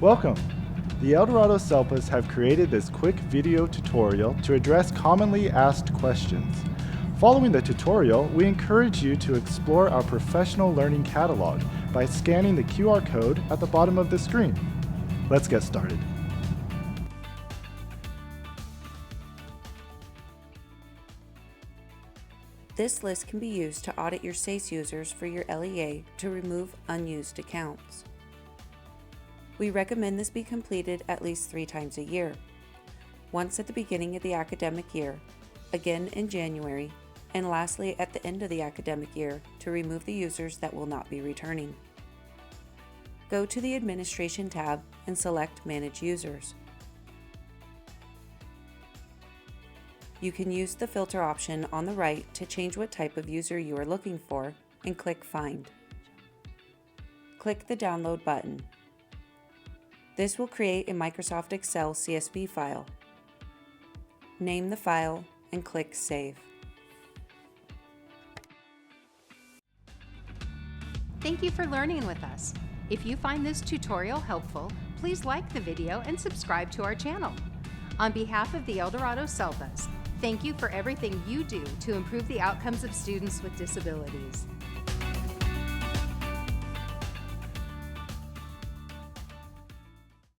Welcome! The Eldorado SELPAs have created this quick video tutorial to address commonly asked questions. Following the tutorial, we encourage you to explore our professional learning catalog by scanning the QR code at the bottom of the screen. Let's get started. This list can be used to audit your SEIS users for your LEA to remove unused accounts. We recommend this be completed at least 3 times a year. Once at the beginning of the academic year, again in January, and lastly at the end of the academic year to remove the users that will not be returning. Go to the Administration tab and select Manage Users. You can use the filter option on the right to change what type of user you are looking for and click Find. Click the Download button. This will create a Microsoft Excel CSV file. Name the file and click Save. Thank you for learning with us. If you find this tutorial helpful, please like the video and subscribe to our channel. On behalf of the Eldorado SELPAs, thank you for everything you do to improve the outcomes of students with disabilities.